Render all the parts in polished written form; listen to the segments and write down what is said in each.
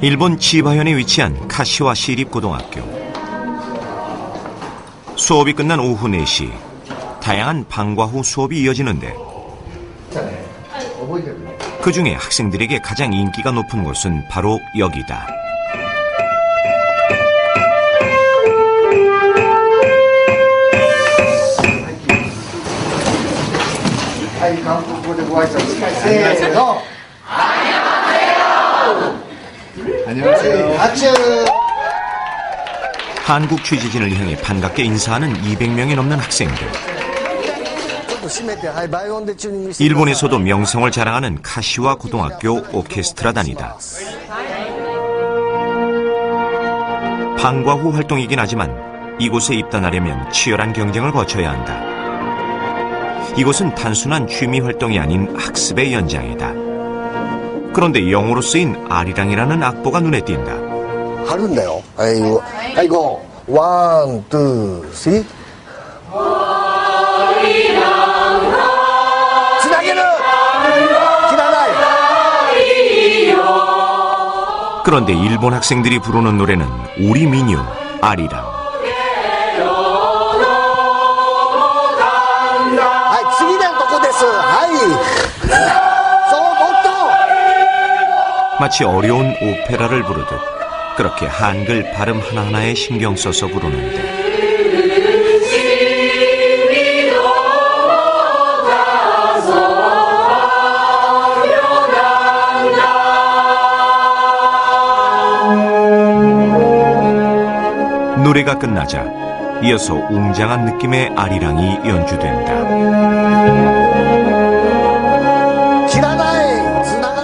일본 치바현에 위치한 카시와 시립고등학교. 수업이 끝난 오후 4시, 다양한 방과 후 수업이 이어지는데 그 중에 학생들에게 가장 인기가 높은 곳은 바로 여기다. 안녕하세요. 한국 취재진을 향해 반갑게 인사하는 200명이 넘는 학생들. 일본에서도 명성을 자랑하는 카시와 고등학교 오케스트라단이다. 방과 후 활동이긴 하지만 이곳에 입단하려면 치열한 경쟁을 거쳐야 한다. 이곳은 단순한 취미 활동이 아닌 학습의 연장이다. 그런데 영어로 쓰인 아리랑이라는 악보가 눈에 띈다. 하루인데요. 아이고, 아이고, 1, 2, 3. 지나게는 지나나이. 그런데 일본 학생들이 부르는 노래는 우리 민요 아리랑. 마치 어려운 오페라를 부르듯 그렇게 한글 발음 하나하나에 신경 써서 부르는데 노래가 끝나자 이어서 웅장한 느낌의 아리랑이 연주된다.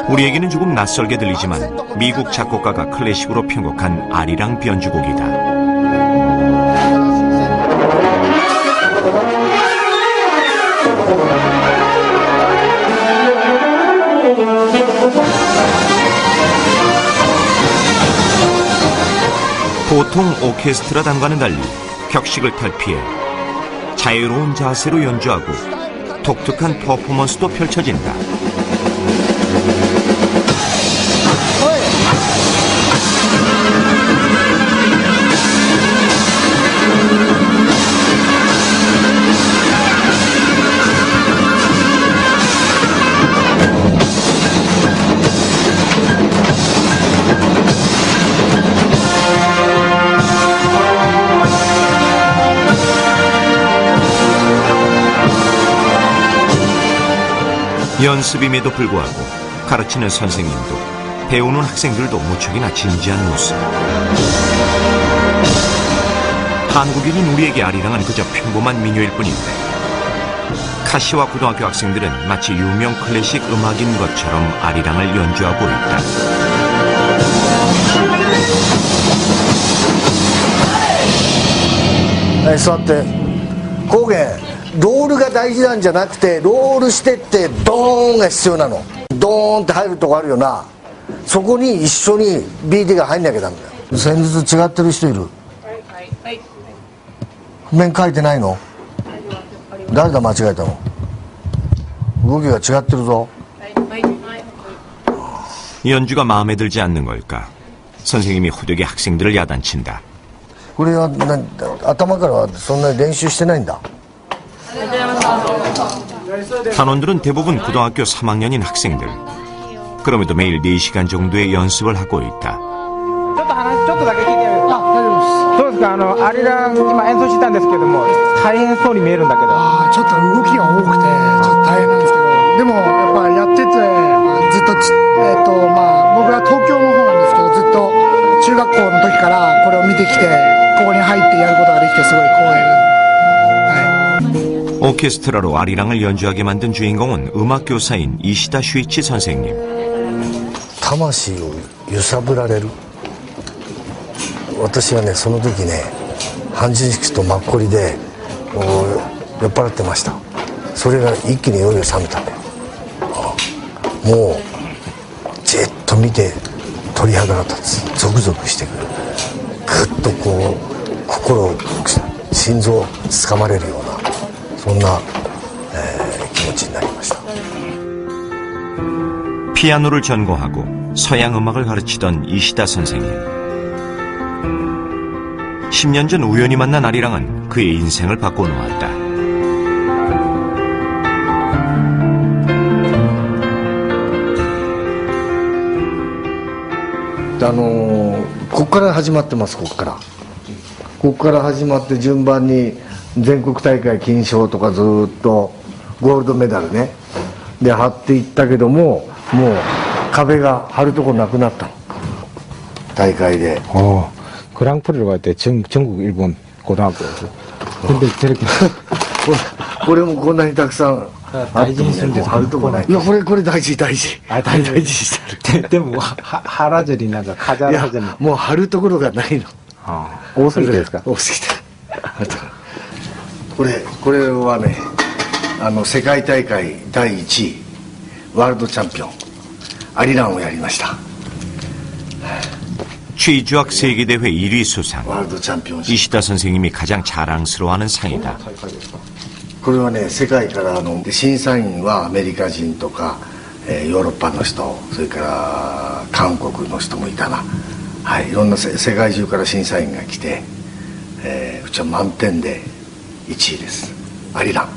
우리에게는 조금 낯설게 들리지만 미국 작곡가가 클래식으로 편곡한 아리랑 변주곡이다. 보통 오케스트라단과는 달리 격식을 탈피해 자유로운 자세로 연주하고 독특한 퍼포먼스도 펼쳐진다. 연습임에도 불구하고 가르치는 선생님도 배우는 학생들도 무척이나 진지한 모습. 한국인인 우리에게 아리랑은 그저 평범한 민요일 뿐인데 카시와 고등학교 학생들은 마치 유명 클래식 음악인 것처럼 아리랑을 연주하고 있다. 座って工芸ロールが大事なんじゃなくてロールしてってドーンが必要なの。ドーンって入るとこあるよな。そこに一緒に BT が入んなきゃダメだよ。旋律違ってる人いる。譜面書いてないの？誰だ間違えたの？動きが違ってるぞ。 연주가 마음에 들지 않는 걸까? 선생님이 호되게 학생들을 야단친다. これは頭からはそんなに練習してないんだ。 단원들은 대부분 고등학교 3학년인 학생들. 그럼에도 매일 4시간 정도의 연습을 하고 있다. ちょっとだけ聞いてみる。あ、大丈夫です。どうですか？アリラン今演奏したんですけども、大変そうに見えるんだけど。ちょっと動きが多くてちょっと大変なんですけど、でもやっぱやっててずっと僕は東京の方なんですけど、ずっと中学校の時からこれを見てきて、ここに入ってやることができてすごい光栄です。 오케스트라로 아리랑을 연주하게 만든 주인공은 음악교사인 이시다 슈이치 선생님. 魂を揺さぶられる。私はねその時ね半人式とマッコリで酔っ払ってました。それが一気に酔いを冷めたね。もうじっと見て鳥肌が立つ。ゾクゾクしてくる。ぐっとこう心心臓をつかまれるようなそんな、気持ちになりました。 피아노를 전공하고 서양 음악을 가르치던 이시다 선생님. 10년 전 우연히 만난 아리랑은 그의 인생을 바꿔놓았다.ここから始まってます。ここから始まって順番に全国大会金賞とかずっとゴールドメダルねで張っていったけども、もう壁が張るとこなくなったの。大会で 그랑프리로 갈 때 전국 일본 고등학교. 근데 저렇게 これもこんなにたくさんあってもね、張るとこない。いや、これ大事。大事にしてる。でも하라절이なんか飾るはずに。もう張るところがないの。多すぎてですか？多すぎて。これはね、世界大会第1位ワールドチャンピオンアリランをやりました。 취주학 세계대회 1위 수상. ワールドチャンピオン。 이시다 선생님이 가장 자랑스러워하는 상이다. これはね、世界から審査員はアメリカ人とか、ヨーロッパの人、それから韓国の人もいたな。はい、いろんな世界中から審査員が来て、うちは満点で1位です。アリラン。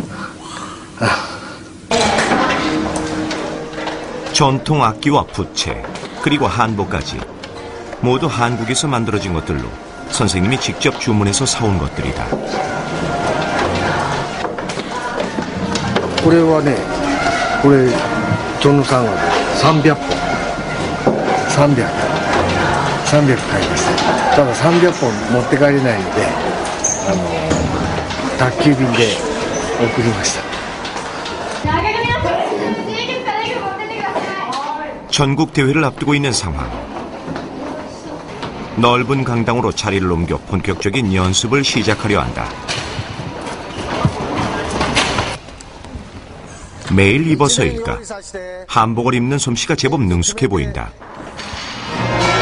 전통 악기와 부채, 그리고 한복까지 모두 한국에서 만들어진 것들로 선생님이 직접 주문해서 사온 것들이다. これはね、これジョンさんは300本300回です。ただ300本持って帰れないので、宅急便で送りました。 전국 대회를 앞두고 있는 상황. 넓은 강당으로 자리를 옮겨 본격적인 연습을 시작하려 한다. 매일 입어서일까? 한복을 입는 솜씨가 제법 능숙해 보인다.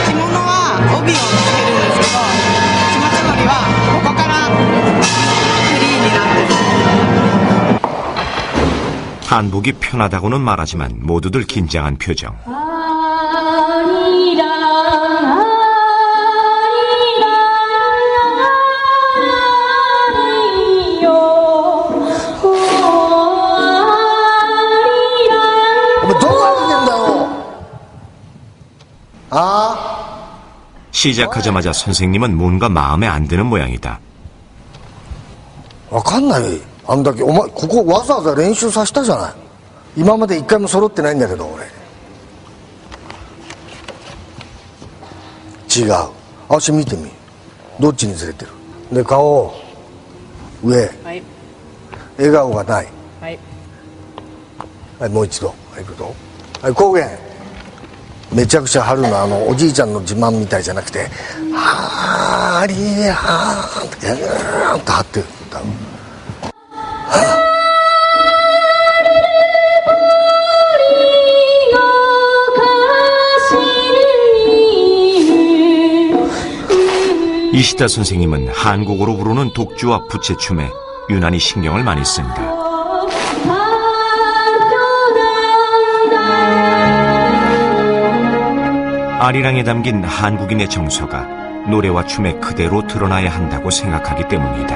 着物は帯をつけるんですけど、ちまちまりはここからフリーになってる。 한복이 편하다고는 말하지만 모두들 긴장한 표정. 시작하자마자 선생님은 뭔가 마음에 안 드는 모양이다. わかんない。あんだけお前ここわざわざ練習させたじゃない。今まで一回も揃ってないんだけど俺。違う。足見てみ。どっちにずれてる。で顔上。はい。笑顔がない。はい。はい、もう一度。はい、いくぞ。はい、高原。めちゃくちゃ春のおじいちゃんの自慢みたいじゃなくて、はーりーはーってガーンと張ってる。多分。 이시다 선생님은 한국어로 부르는 독주와 부채춤에 유난히 신경을 많이 쓴다. 아리랑에 담긴 한국인의 정서가 노래와 춤에 그대로 드러나야 한다고 생각하기 때문이다.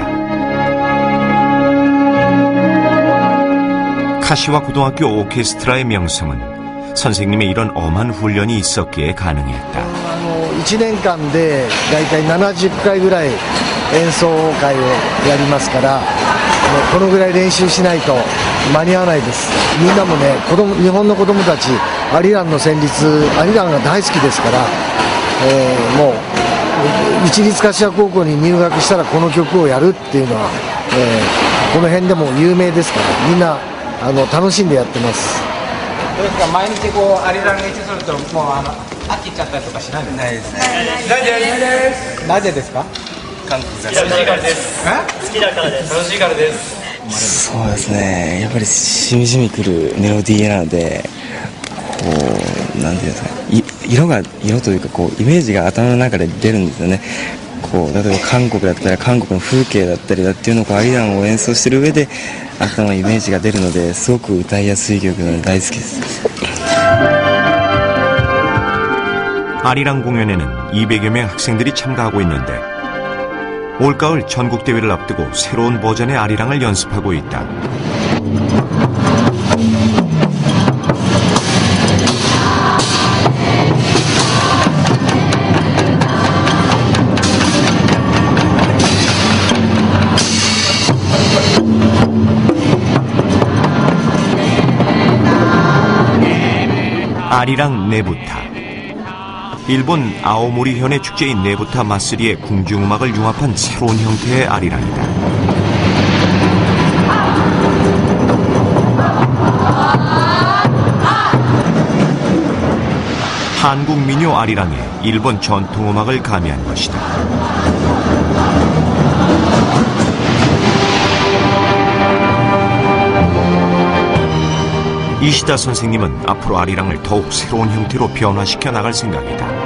카시와 고등학교 오케스트라의 명성은 선생님의 이런 엄한 훈련이 있었기에 가능했다. 1年間でだいたい70回ぐらい演奏会をやりますから、このぐらい練習しないと間に合わないです。みんなもね、日本の子供たちアリランの旋律、アリランが大好きですから、もう一律柏高校に入学したらこの曲をやるっていうのは、この辺でも有名ですから、みんな楽しんでやってます。どうですか、毎日こうアリラン練習するともう飽きちゃったりとかしないんですか？ないですね。なぜですか？韓国が楽しいからです。好きだからです。楽しいからです。そうですね。やっぱりしみじみくるメロディーなので、こうなんていうんですか、色というかこうイメージが頭の中で出るんですよね。こう例えば韓国だったら韓国の風景だったりだっていうのをこうアリランを演奏してる上で頭のイメージが出るので、すごく歌いやすい曲なので大好きです。 아리랑 공연에는 200여 명 학생들이 참가하고 있는데 올가을 전국대회를 앞두고 새로운 버전의 아리랑을 연습하고 있다. 아리랑 네부타. 일본 아오모리 현의 축제인 네부타 마쓰리의 궁중음악을 융합한 새로운 형태의 아리랑이다. 한국 민요 아리랑에 일본 전통음악을 가미한 것이다. 이시다 선생님은 앞으로 아리랑을 더욱 새로운 형태로 변화시켜 나갈 생각이다.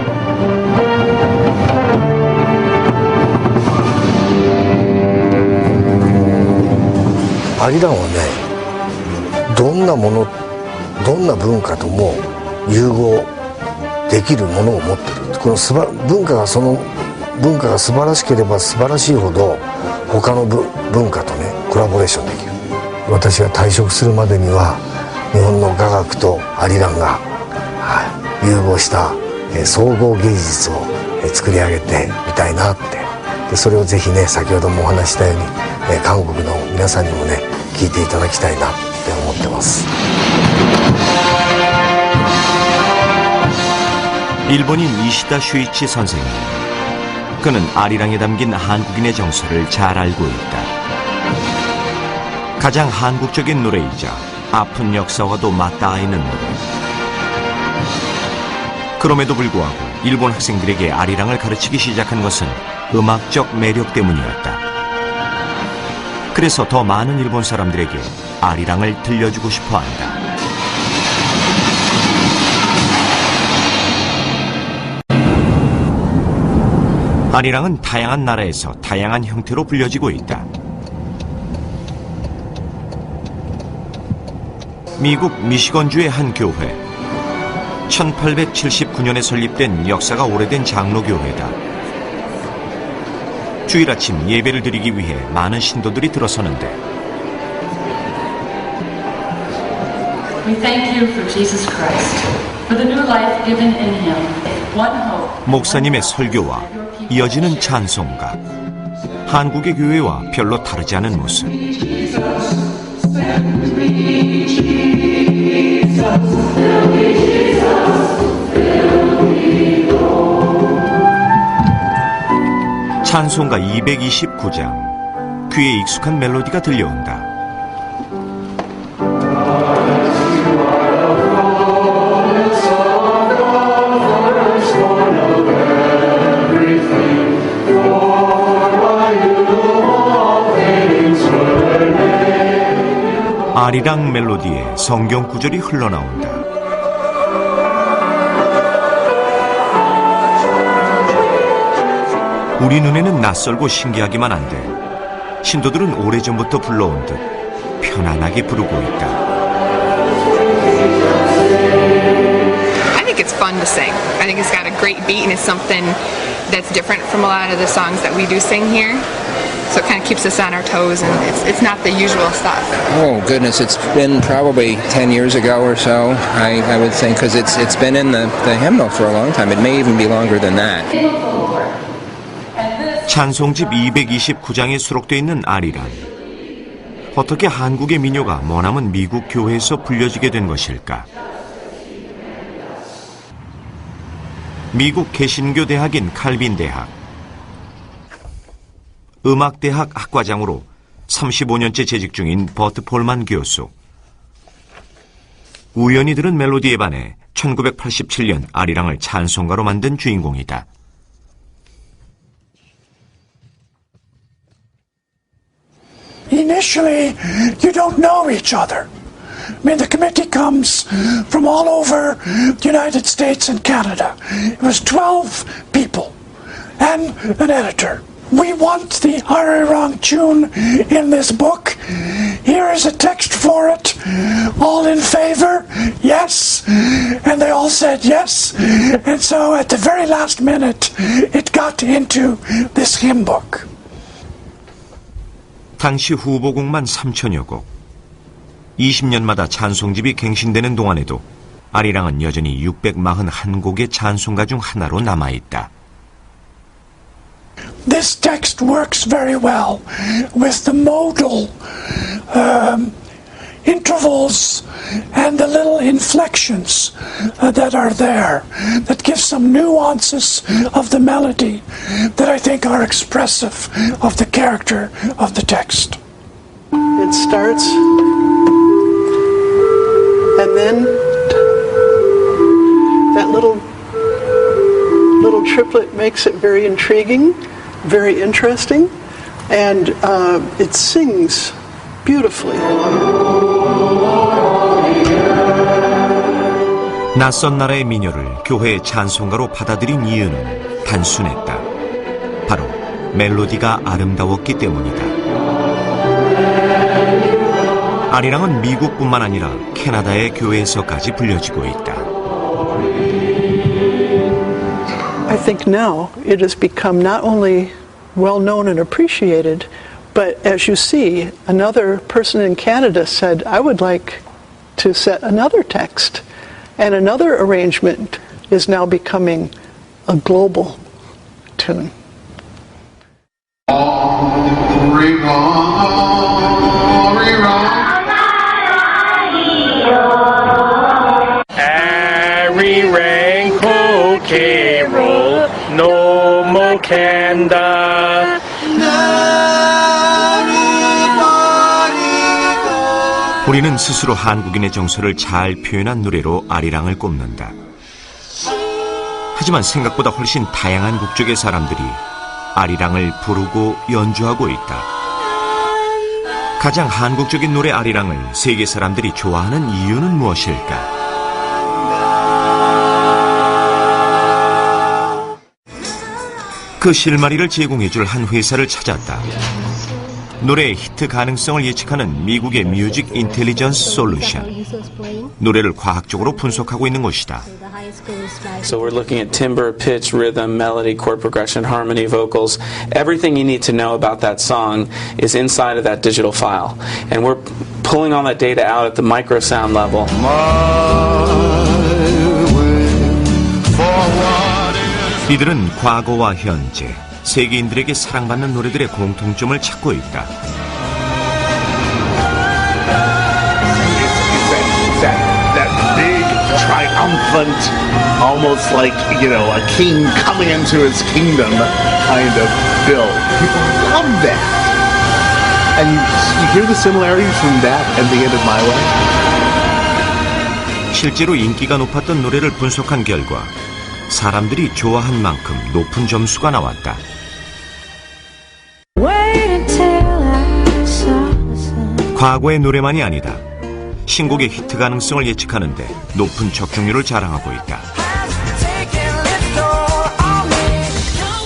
아리랑はね、どんな文化とも融合できるものを持ってる。この文化が素晴らしければ素晴らしいほど他の文化とねコラボレーションできる。私が退職するまでには日本の雅楽とアリランが、融合した総合芸術を作り上げてみたいなって。でそれをぜひね、先ほどもお話したように韓国の皆さんにもね聞いていただきたいなって思ってます。 일본인 이시다 슈이치 선생님. 그는 아리랑에 담긴 한국인의 정서를 잘 알고 있다. 가장 한국적인 노래이자 아픈 역사와도 맞닿아 있는 노래. 그럼에도 불구하고 일본 학생들에게 아리랑을 가르치기 시작한 것은 음악적 매력 때문이었다. 그래서 더 많은 일본 사람들에게 아리랑을 들려주고 싶어 한다. 아리랑은 다양한 나라에서 다양한 형태로 불려지고 있다. 미국 미시건주의 한 교회. 1879년에 설립된 역사가 오래된 장로교회다. 주일 아침 예배를 드리기 위해 많은 신도들이 들어서는데 We thank you for Jesus Christ, for the new life given in him. One hope. 목사님의 설교와 이어지는 찬송가. 한국의 교회와 별로 다르지 않은 모습. 찬송가 229장. 귀에 익숙한 멜로디가 들려온다. 아리랑 멜로디에 성경 구절이 흘러나온다. 우리 눈에는 낯설고 신기하기만 한데 신도들은 오래전부터 불러온 듯 편안하게 부르고 있다. I think it's fun to sing. I think it's got a great beat and it's something that's different from a lot of the songs that we do sing here. So it kind of keeps us on our toes, and it's not the usual stuff. Oh goodness, it's been probably 10 years ago or so, I would think, because it's been in the hymnal for a long time. It may even be longer than that. 찬송집 229장에 수록되어 있는 아리랑. 어떻게 한국의 민요가 머나먼 미국 교회에서 불려지게 된 것일까? 미국 개신교 대학인 칼빈 대학. 음악대학 학과장으로 35년째 재직 중인 버트 폴만 교수. 우연히 들은 멜로디에 반해 1987년 아리랑을 찬송가로 만든 주인공이다. Initially, you don't know each other. I mean, the committee comes from all over the United States and Canada. It was 12 people and an editor. We want the Arirang tune in this book. here is a text for it. All in favor? Yes. And they all said yes. And so at the very last minute, it got into this hymn book. 당시 후보곡만 3천여 곡. 20년마다 찬송집이 갱신되는 동안에도 아리랑은 여전히 641곡의 찬송가 중 하나로 남아있다. This text works very well with the modal intervals and the little inflections that are there, that give some nuances of the melody that I think are expressive of the character of the text. It starts, and then that little triplet makes it very intriguing, very interesting, and it sings beautifully. 낯선 나라의 민요를 교회의 찬송가로 받아들인 이유는 단순했다. 바로 멜로디가 아름다웠기 때문이다. 아리랑은 미국뿐만 아니라 캐나다의 교회에서까지 불려지고 있다. I think now it has become not only well known and appreciated, but as you see, another person in Canada said, I would like to set another text. And another arrangement is now becoming a global tune. No more Canada. 우리는 스스로 한국인의 정서를 잘 표현한 노래로 아리랑을 꼽는다. 하지만 생각보다 훨씬 다양한 국적의 사람들이 아리랑을 부르고 연주하고 있다. 가장 한국적인 노래 아리랑을 세계 사람들이 좋아하는 이유는 무엇일까? 그 실마리를 제공해줄 한 회사를 찾았다. 노래의 히트 가능성을 예측하는 미국의 뮤직 인텔리전스 솔루션. 노래를 과학적으로 분석하고 있는 곳이다. So we're looking at timbre, pitch, rhythm, melody, chord progression, harmony, vocals. Everything you need to know about that song is inside of that digital file. And we're pulling all that data out at the microsound level. 이들은 과거와 현재, 세계인들에게 사랑받는 노래들의 공통점을 찾고 있다. That big, triumphant, almost like, you know, a king coming into his kingdom kind of bill. People love that. And you hear the similarities from that and The End of My Way? 실제로 인기가 높았던 노래를 분석한 결과 사람들이 좋아한 만큼 높은 점수가 나왔다. 과거의 노래만이 아니다. 신곡의 히트 가능성을 예측하는데 높은 적중률을 자랑하고 있다.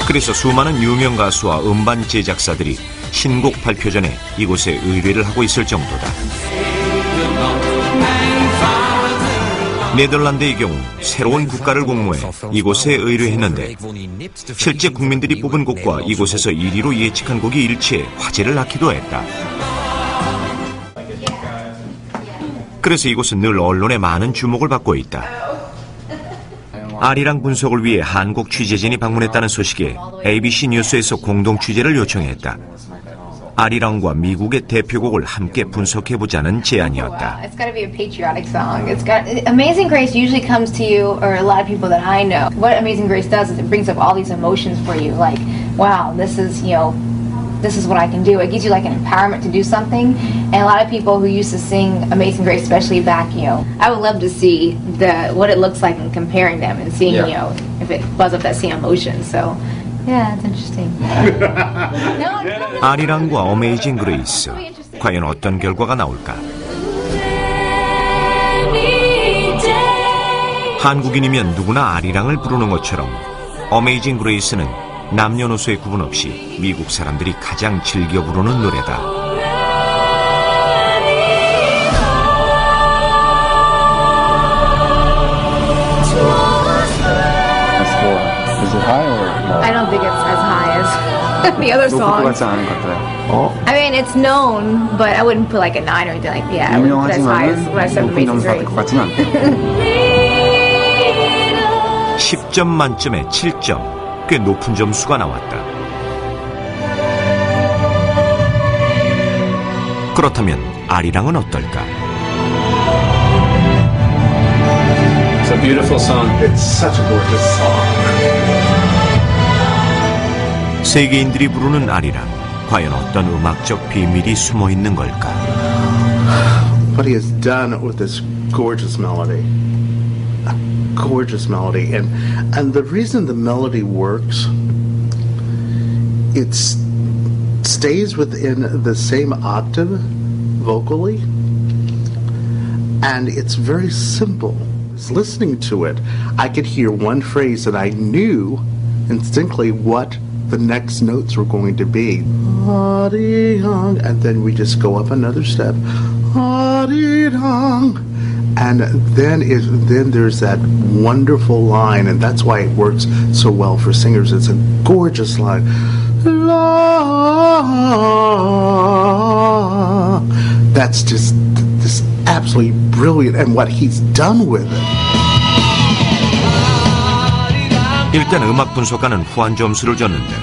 그래서 수많은 유명 가수와 음반 제작사들이 신곡 발표 전에 이곳에 의뢰를 하고 있을 정도다. 네덜란드의 경우 새로운 국가를 공모해 이곳에 의뢰했는데 실제 국민들이 뽑은 곡과 이곳에서 1위로 예측한 곡이 일치해 화제를 낳기도 했다. 그래서 이곳은 늘 언론의 많은 주목을 받고 있다. 아리랑 분석을 위해 한국 취재진이 방문했다는 소식에 ABC 뉴스에서 공동 취재를 요청했다. 아리랑과 미국의 대표곡을 함께 분석해보자는 제안이었다. It's got to be a patriotic song. It's got Amazing Grace usually comes to you, or a lot of people that I know. What Amazing Grace does is it brings up all these emotions for you, like, wow, this is what I can do. It gives you like an empowerment to do something. And a lot of people who used to sing Amazing Grace, especially back, I would love to see what it looks like in comparing them and seeing, if it buzz up that same emotion. So. Yeah, it's interesting. 아리랑과 어메이징 그레이스, 과연 어떤 결과가 나올까? 한국인이면 누구나 아리랑을 부르는 것처럼 어메이징 그레이스는 남녀노소의 구분 없이 미국 사람들이 가장 즐겨 부르는 노래다. the other 僕は songs. じゃあなかったよ I mean, it's known, but I wouldn't put like a 9 or anything like that. I wouldn't put as high as what I said for Amazing Grace. 10점 만점에 7점. 꽤 높은 점수가 나왔다. 그렇다면 아리랑은 어떨까? It's a beautiful song. It's such a gorgeous song. 세계인들이 부르는 아리랑. 과연 어떤 음악적 비밀이 숨어 있는 걸까? What he has done with this gorgeous melody. Gorgeous melody. And the reason the melody works, it stays within the same octave vocally. And it's very simple. Listening to it, I could hear one phrase that I knew instinctively what the next notes were going to be. And then we just go up another step. And then there's that wonderful line, and that's why it works so well for singers. It's a gorgeous line. That's just this absolutely brilliant, and what he's done with it. 일단 음악 분석가는 후한 점수를 줬는데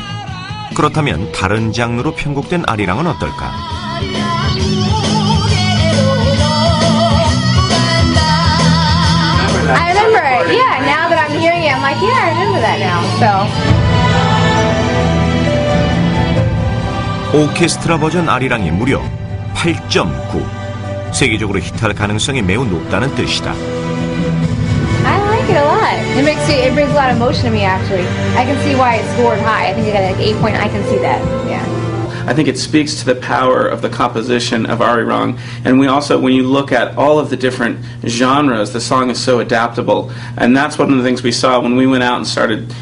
그렇다면 다른 장르로 편곡된 아리랑은 어떨까? I remember it. Yeah, now that I'm hearing it, I'm like, yeah, I remember that now. So. 오케스트라 버전 아리랑이 무려 8.9. 세계적으로 히트할 가능성이 매우 높다는 뜻이다. I like it a lot. It brings a lot of emotion to me, actually. I can see why it scored high. I think it got like 8 point. I can see that. Yeah. I think it speaks to the power of the composition of Arirang. And we also, when you look at all of the different genres, the song is so adaptable. And that's one of the things we saw when we went out and started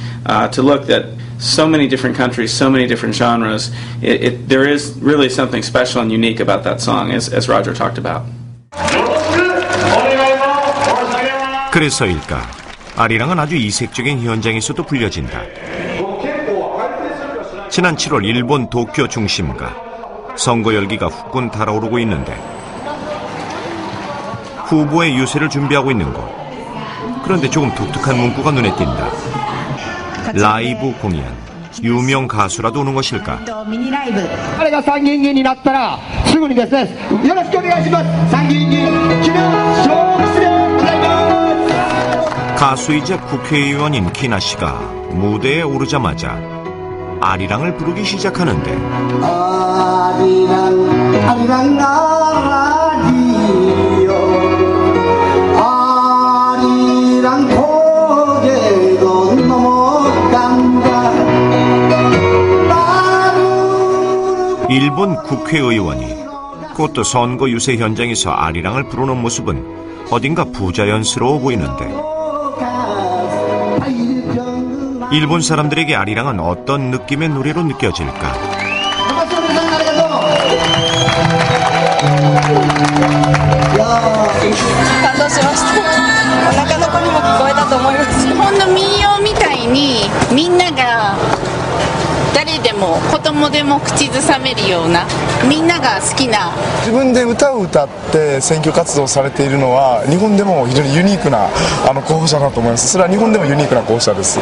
to look at so many different countries, so many different genres. There is really something special and unique about that song, as Roger talked about. 그래서일까? 아리랑은 아주 이색적인 현장에서도 불려진다. 지난 7월 일본 도쿄 중심가 선거 열기가 후끈 달아오르고 있는데 후보의 유세를 준비하고 있는 곳. 그런데 조금 독특한 문구가 눈에 띈다. 라이브 공연. 유명 가수라도 오는 것일까? 彼が参議院議員になったらすぐにですね、よろしくお願いします。参議院議員木野正吉でございます。 가수이자 국회의원인 키나 씨가 무대에 오르자마자 아리랑을 부르기 시작하는데 아리랑 아리랑 라디오 아리랑 고개도 넘어간다. 일본 국회의원이 그것도 선거 유세 현장에서 아리랑을 부르는 모습은 어딘가 부자연스러워 보이는데 일본 사람들에게 아리랑은 어떤 느낌의 노래로 느껴질까? 자신의歌を歌って選挙活動されているのは日本でも非常にユニークな候補者だと思います。それは日本でもユニークな候補者です。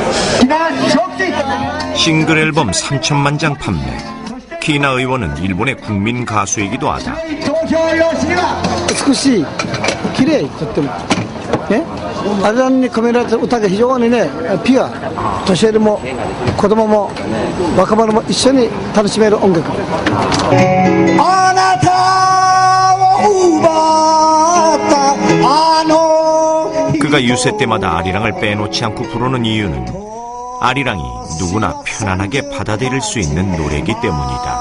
싱글 앨범 3천만 장 판매. 키나 의원은 일본의 국민 가수이기도 하다. 美しい、綺麗、とってもね、アリランに込められた歌が非常にね、ピュア、年寄りも子供も若者も一緒に楽しめる音楽。あなたを奪ったあの 그가 유세 때마다 아리랑을 빼놓지 않고 부르는 이유는 아리랑이 누구나 편안하게 받아들일 수 있는 노래이기 때문이다.